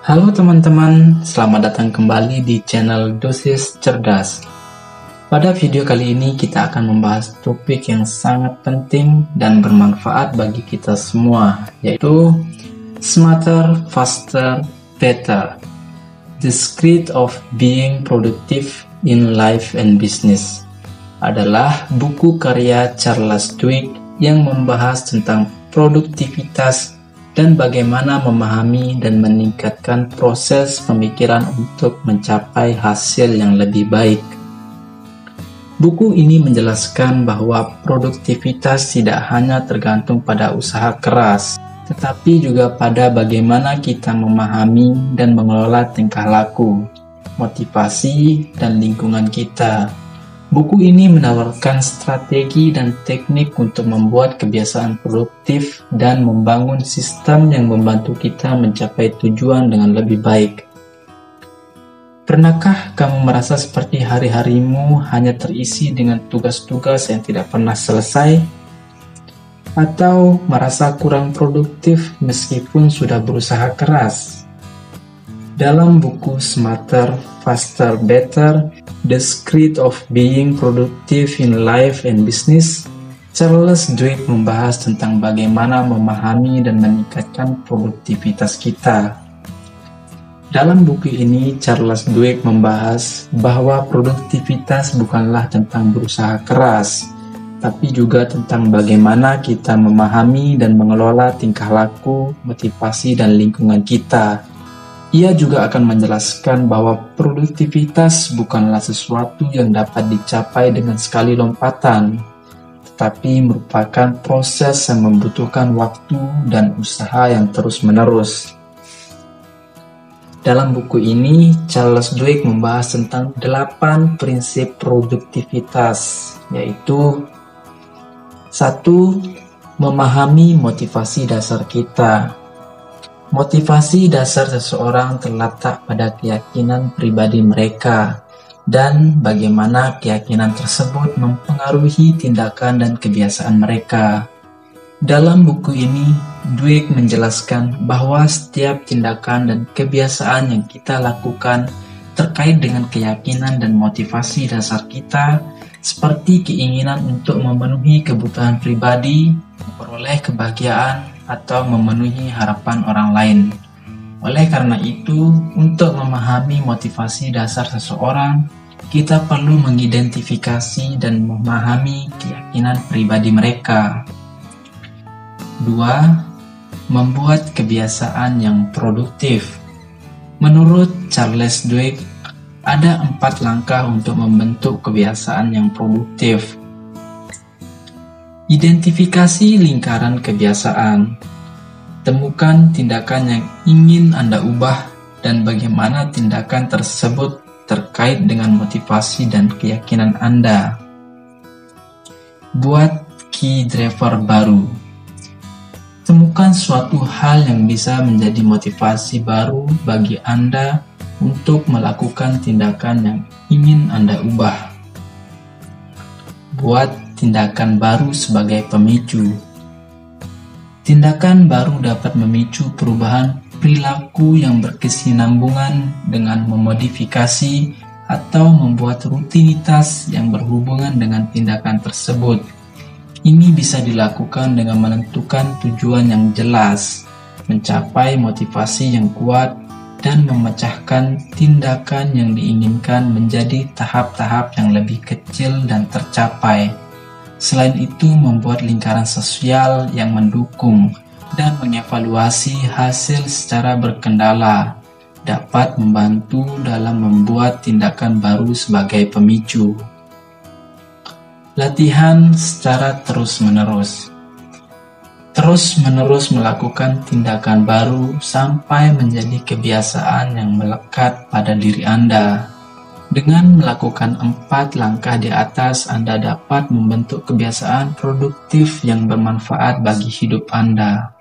Halo teman-teman, selamat datang kembali di channel Dosis Cerdas. Pada video kali ini kita akan membahas topik yang sangat penting dan bermanfaat bagi kita semua, yaitu Smarter, Faster, Better. The Secret of Being Productive in Life and Business adalah buku karya Charles Duhigg yang membahas tentang produktivitas dan bagaimana memahami dan meningkatkan proses pemikiran untuk mencapai hasil yang lebih baik. Buku ini menjelaskan bahwa produktivitas tidak hanya tergantung pada usaha keras, tetapi juga pada bagaimana kita memahami dan mengelola tingkah laku, motivasi, dan lingkungan kita. Buku ini menawarkan strategi dan teknik untuk membuat kebiasaan produktif dan membangun sistem yang membantu kita mencapai tujuan dengan lebih baik. Pernahkah kamu merasa seperti hari-harimu hanya terisi dengan tugas-tugas yang tidak pernah selesai? Atau merasa kurang produktif meskipun sudah berusaha keras? Dalam buku Smarter, Faster, Better, The Secret of Being Productive in Life and Business, Charles Duhigg membahas tentang bagaimana memahami dan meningkatkan produktivitas kita. Dalam buku ini, Charles Duhigg membahas bahwa produktivitas bukanlah tentang berusaha keras, tapi juga tentang bagaimana kita memahami dan mengelola tingkah laku, motivasi, dan lingkungan kita. Ia juga akan menjelaskan bahwa produktivitas bukanlah sesuatu yang dapat dicapai dengan sekali lompatan, tetapi merupakan proses yang membutuhkan waktu dan usaha yang terus-menerus. Dalam buku ini, Charles Duhigg membahas tentang 8 prinsip produktivitas, yaitu 1. Memahami motivasi dasar kita. Motivasi dasar seseorang terletak pada keyakinan pribadi mereka dan bagaimana keyakinan tersebut mempengaruhi tindakan dan kebiasaan mereka. Dalam buku ini, Duhigg menjelaskan bahwa setiap tindakan dan kebiasaan yang kita lakukan terkait dengan keyakinan dan motivasi dasar kita, seperti keinginan untuk memenuhi kebutuhan pribadi, memperoleh kebahagiaan, atau memenuhi harapan orang lain. Oleh karena itu, untuk memahami motivasi dasar seseorang, kita perlu mengidentifikasi dan memahami keyakinan pribadi mereka. 2. Membuat kebiasaan yang produktif. Menurut Charles Duhigg, ada 4 langkah untuk membentuk kebiasaan yang produktif. Identifikasi lingkaran kebiasaan. Temukan tindakan yang ingin Anda ubah dan bagaimana tindakan tersebut terkait dengan motivasi dan keyakinan Anda. Buat key driver baru. Temukan suatu hal yang bisa menjadi motivasi baru bagi Anda untuk melakukan tindakan yang ingin Anda ubah. Buat tindakan baru sebagai pemicu. Tindakan baru dapat memicu perubahan perilaku yang berkesinambungan dengan memodifikasi atau membuat rutinitas yang berhubungan dengan tindakan tersebut. Ini bisa dilakukan dengan menentukan tujuan yang jelas, mencapai motivasi yang kuat, dan memecahkan tindakan yang diinginkan menjadi tahap-tahap yang lebih kecil dan tercapai. Selain itu, membuat lingkaran sosial yang mendukung dan mengevaluasi hasil secara berkendala dapat membantu dalam membuat tindakan baru sebagai pemicu. Latihan secara terus-menerus. Terus-menerus melakukan tindakan baru sampai menjadi kebiasaan yang melekat pada diri Anda. Dengan melakukan 4 langkah di atas, Anda dapat membentuk kebiasaan produktif yang bermanfaat bagi hidup Anda.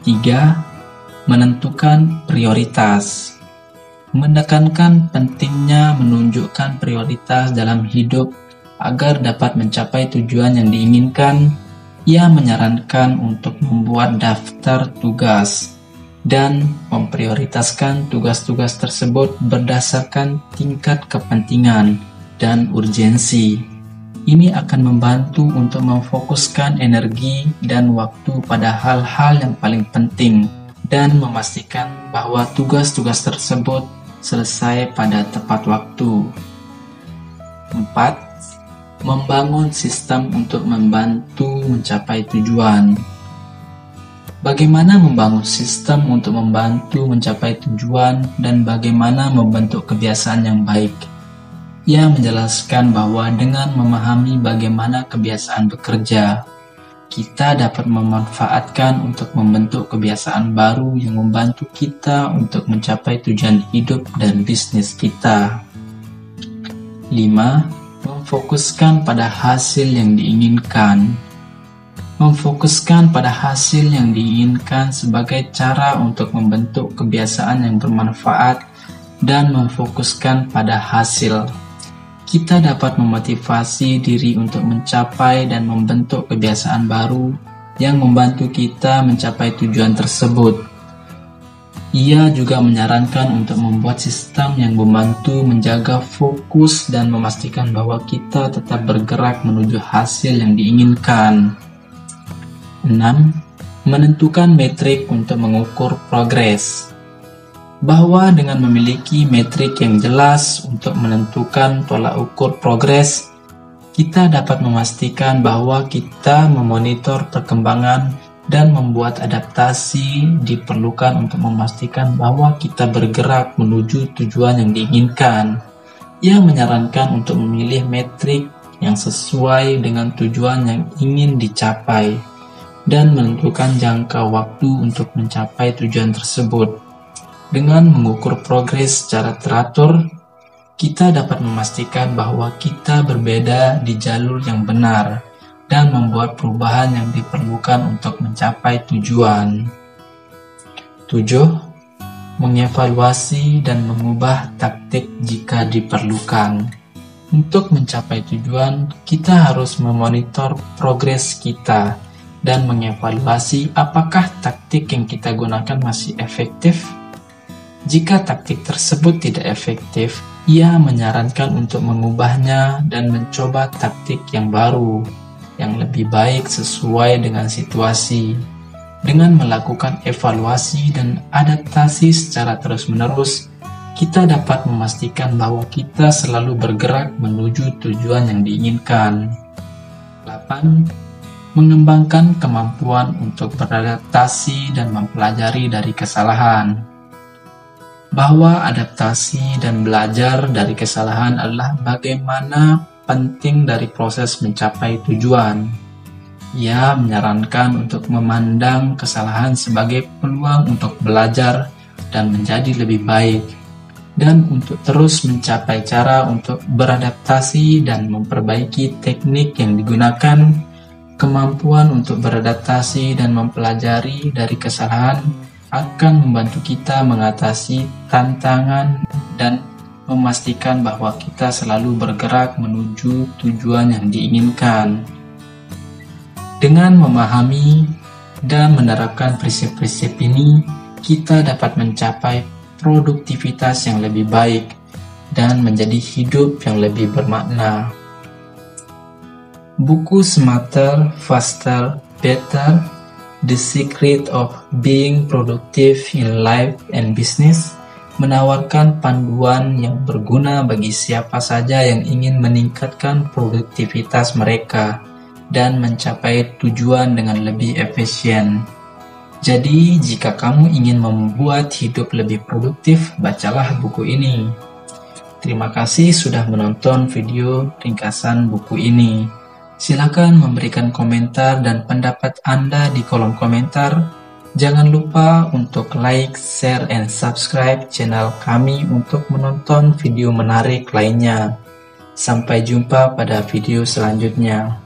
3. Menentukan prioritas. Menekankan pentingnya menunjukkan prioritas dalam hidup agar dapat mencapai tujuan yang diinginkan. Ia menyarankan untuk membuat daftar tugas, dan memprioritaskan tugas-tugas tersebut berdasarkan tingkat kepentingan dan urgensi. Ini akan membantu untuk memfokuskan energi dan waktu pada hal-hal yang paling penting dan memastikan bahwa tugas-tugas tersebut selesai pada tepat waktu. 4. Membangun sistem untuk membantu mencapai tujuan. Bagaimana membangun sistem untuk membantu mencapai tujuan dan bagaimana membentuk kebiasaan yang baik? Ia menjelaskan bahwa dengan memahami bagaimana kebiasaan bekerja, kita dapat memanfaatkan untuk membentuk kebiasaan baru yang membantu kita untuk mencapai tujuan hidup dan bisnis kita. 5. Memfokuskan pada hasil yang diinginkan. Memfokuskan pada hasil yang diinginkan sebagai cara untuk membentuk kebiasaan yang bermanfaat dan memfokuskan pada hasil. Kita dapat memotivasi diri untuk mencapai dan membentuk kebiasaan baru yang membantu kita mencapai tujuan tersebut. Ia juga menyarankan untuk membuat sistem yang membantu menjaga fokus dan memastikan bahwa kita tetap bergerak menuju hasil yang diinginkan. 6. Menentukan metrik untuk mengukur progres. Bahwa dengan memiliki metrik yang jelas untuk menentukan tolak ukur progres, kita dapat memastikan bahwa kita memonitor perkembangan dan membuat adaptasi diperlukan untuk memastikan bahwa kita bergerak menuju tujuan yang diinginkan. Ia menyarankan untuk memilih metrik yang sesuai dengan tujuan yang ingin dicapai dan menentukan jangka waktu untuk mencapai tujuan tersebut. Dengan mengukur progres secara teratur, kita dapat memastikan bahwa kita berbeda di jalur yang benar dan membuat perubahan yang diperlukan untuk mencapai tujuan. 7. Mengevaluasi dan mengubah taktik jika diperlukan. Untuk mencapai tujuan, kita harus memonitor progres kita dan mengevaluasi apakah taktik yang kita gunakan masih efektif. Jika taktik tersebut tidak efektif, ia menyarankan untuk mengubahnya dan mencoba taktik yang baru, yang lebih baik sesuai dengan situasi. Dengan melakukan evaluasi dan adaptasi secara terus-menerus, kita dapat memastikan bahwa kita selalu bergerak menuju tujuan yang diinginkan. 8. Mengembangkan kemampuan untuk beradaptasi dan mempelajari dari kesalahan. Bahwa adaptasi dan belajar dari kesalahan adalah bagaimana penting dari proses mencapai tujuan. Ia menyarankan untuk memandang kesalahan sebagai peluang untuk belajar dan menjadi lebih baik, dan untuk terus mencapai cara untuk beradaptasi dan memperbaiki teknik yang digunakan. Kemampuan untuk beradaptasi dan mempelajari dari kesalahan akan membantu kita mengatasi tantangan dan memastikan bahwa kita selalu bergerak menuju tujuan yang diinginkan. Dengan memahami dan menerapkan prinsip-prinsip ini, kita dapat mencapai produktivitas yang lebih baik dan menjadi hidup yang lebih bermakna. Buku Smarter, Faster, Better, The Secret of Being Productive in Life and Business menawarkan panduan yang berguna bagi siapa saja yang ingin meningkatkan produktivitas mereka dan mencapai tujuan dengan lebih efisien. Jadi, jika kamu ingin membuat hidup lebih produktif, bacalah buku ini. Terima kasih sudah menonton video ringkasan buku ini. Silakan memberikan komentar dan pendapat Anda di kolom komentar. Jangan lupa untuk like, share, and subscribe channel kami untuk menonton video menarik lainnya. Sampai jumpa pada video selanjutnya.